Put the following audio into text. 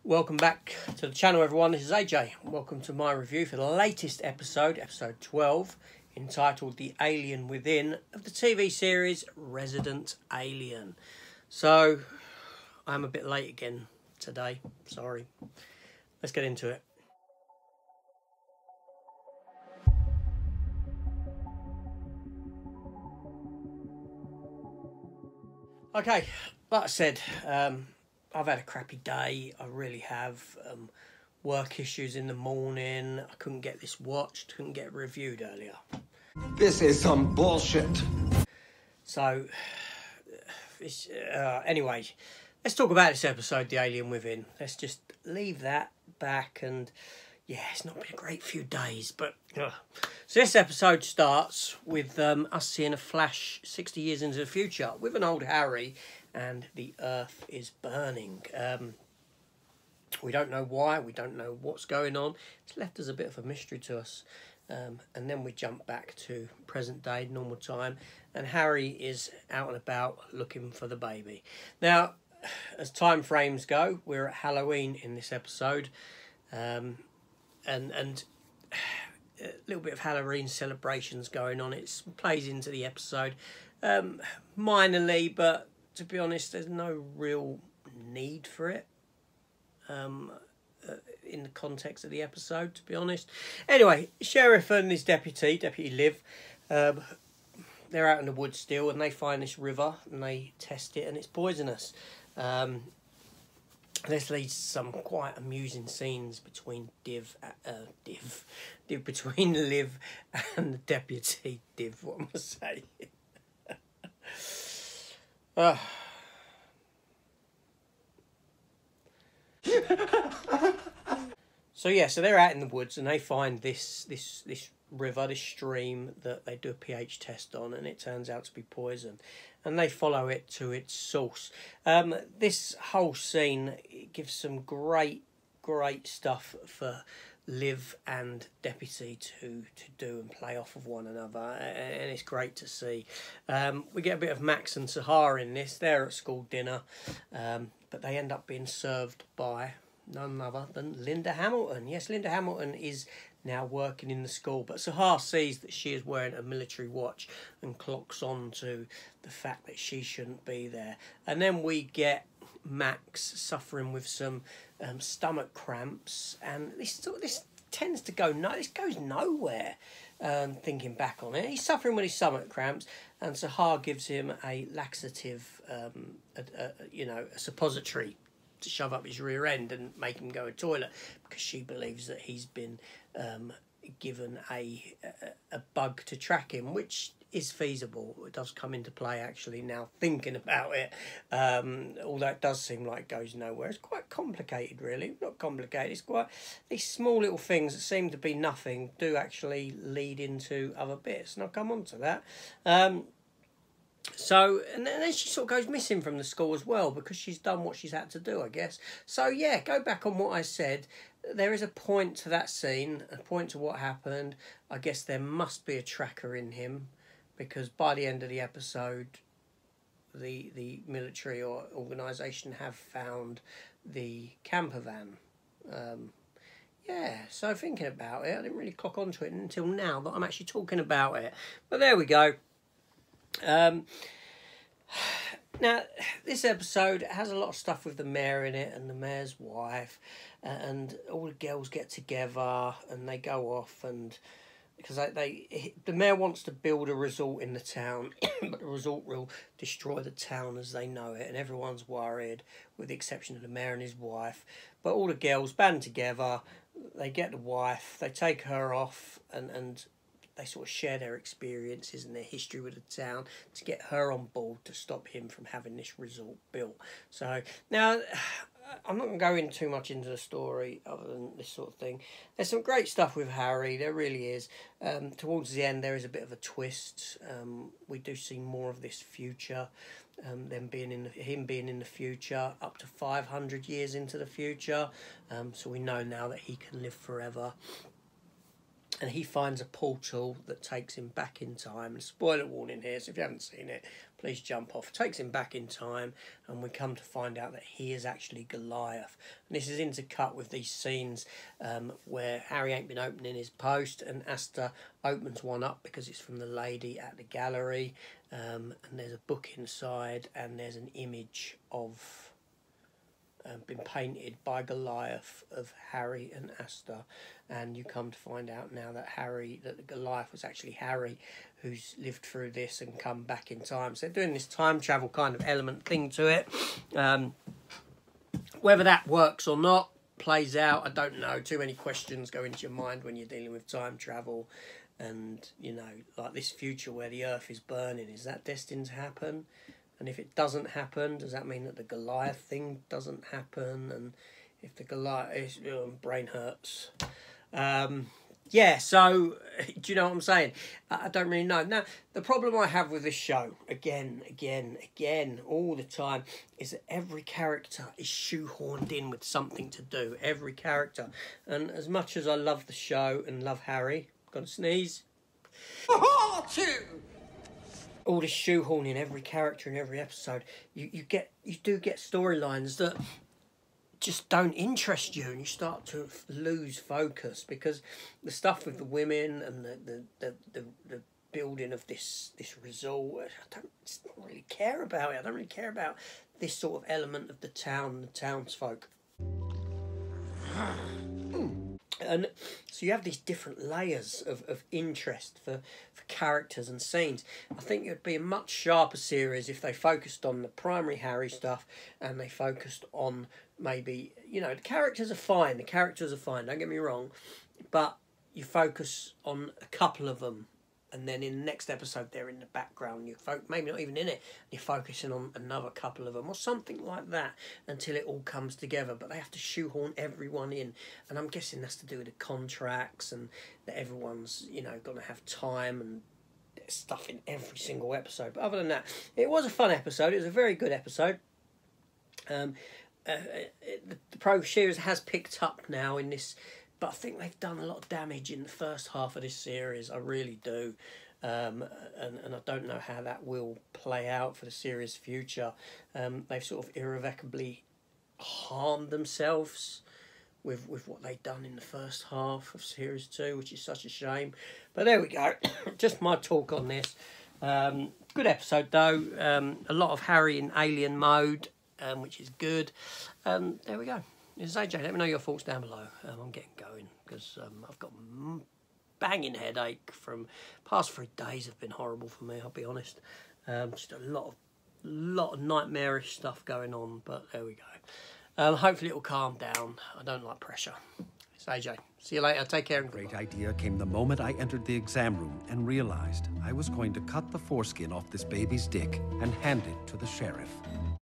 Welcome back to the channel, everyone. This is AJ. Welcome to my review for the latest episode, episode 12, entitled The Alien Within of the TV series Resident Alien. So, I'm a bit late again today. Sorry. Let's get into it. Okay, like I said, I've had a crappy day. I really have. Work issues in the morning. I couldn't get this watched, couldn't get it reviewed earlier. This is some bullshit. So, anyway, let's talk about this episode, The Alien Within. Let's just leave that back and, yeah, it's not been a great few days, but... So this episode starts with us seeing a flash 60 years into the future with an old Harry, and the Earth is burning. We don't know why, we don't know what's going on. It's left as a bit of a mystery to us. And then we jump back to present day, normal time, and Harry is out and about looking for the baby. Now, as time frames go, we're at Halloween in this episode, and a little bit of Halloween celebrations going on. It plays into the episode minorly, but to be honest, there's no real need for it in the context of the episode, to be honest. Anyway, Sheriff and his Deputy Liv, they're out in the woods still, and they find this river and they test it, and it's poisonous. This leads to some quite amusing scenes between between Liv and the Deputy Div. What am I saying? So yeah, so they're out in the woods and they find this river, this stream that they do a pH test on, and it turns out to be poison, and they follow it to its source. This whole scene gives some great stuff for Liv and Deputy to do and play off of one another, and it's great to see. We get a bit of Max and Sahar in this. They're at school dinner, but they end up being served by none other than Linda Hamilton. Yes, Linda Hamilton is now working in the school, but Sahar sees that she is wearing a military watch and clocks on to the fact that she shouldn't be there. And then we get Max suffering with some stomach cramps, and this tends to go this goes nowhere. Thinking back on it, he's suffering with his stomach cramps, and Sahar gives him a laxative, a suppository to shove up his rear end and make him go to the toilet, because she believes that he's been given a bug to track him, which is feasible. It does come into play, actually, now thinking about it, although it does seem like it goes nowhere. It's quite complicated, really. Not complicated, it's quite... These small little things that seem to be nothing do actually lead into other bits, and I'll come on to that. So, and then she sort of goes missing from the school as well, because she's done what she's had to do, I guess. So, yeah, go back on what I said. There is a point to that scene, a point to what happened. I guess there must be a tracker in him, because by the end of the episode, the military or organisation have found the camper van. Yeah, so thinking about it, I didn't really clock onto it until now that I'm actually talking about it. But there we go. Now, this episode has a lot of stuff with the mayor in it and the mayor's wife, and all the girls get together and they go off, and because the mayor wants to build a resort in the town, but the resort will destroy the town as they know it, and everyone's worried, with the exception of the mayor and his wife. But all the girls band together, they get the wife, they take her off, and they sort of share their experiences and their history with the town to get her on board to stop him from having this resort built. So, now, I'm not going to go in too much into the story other than this sort of thing. There's some great stuff with Harry, there really is. Towards the end, there is a bit of a twist. We do see more of this future, him being in the future, up to 500 years into the future. So we know now that he can live forever. And he finds a portal that takes him back in time. And spoiler warning here, so if you haven't seen it, please jump off. Takes him back in time, and we come to find out that he is actually Goliath. And this is intercut with these scenes where Harry ain't been opening his post, and Asta opens one up because it's from the lady at the gallery, and there's a book inside, and there's an image of been painted by Goliath of Harry and Asta, and you come to find out now that the Goliath was actually Harry, who's lived through this and come back in time. So they're doing this time travel kind of element thing to it. Whether that works or not, plays out, I don't know. Too many questions go into your mind when you're dealing with time travel, and you know, like this future where the Earth is burning, is that destined to happen? And if it doesn't happen, does that mean that the Goliath thing doesn't happen? And if the Goliath... brain hurts. Yeah, so, do you know what I'm saying? I don't really know. Now, the problem I have with this show, again, all the time, is that every character is shoehorned in with something to do. Every character. And as much as I love the show and love Harry, got to sneeze. All this shoehorning, every character in every episode, you do get storylines that just don't interest you, and you start to lose focus because the stuff with the women and the building of this resort, I don't really care about it. I don't really care about this sort of element of the town, the townsfolk. And so you have these different layers of interest for characters and scenes. I think it would be a much sharper series if they focused on the primary Harry stuff and they focused on maybe, you know, the characters are fine, don't get me wrong, but you focus on a couple of them, and then in the next episode they're in the background, maybe not even in it, you're focusing on another couple of them or something like that until it all comes together. But they have to shoehorn everyone in, and I'm guessing that's to do with the contracts and that everyone's, you know, going to have time and stuff in every single episode. But other than that, it was a fun episode. It was a very good episode. The Pro Shearers has picked up now in this, but I think they've done a lot of damage in the first half of this series. I really do. And I don't know how that will play out for the series' future. They've sort of irrevocably harmed themselves with what they've done in the first half of Series 2, which is such a shame. But there we go. Just my talk on this. Good episode, though. A lot of Harry in alien mode, which is good. There we go. This is AJ. Let me know your thoughts down below. I'm getting going because I've got banging headache from past 3 days have been horrible for me, I'll be honest. Just a lot of nightmarish stuff going on, but there we go. Hopefully it'll calm down. I don't like pressure. It's AJ. See you later. Take care. Great idea came the moment I entered the exam room and realized I was going to cut the foreskin off this baby's dick and hand it to the sheriff.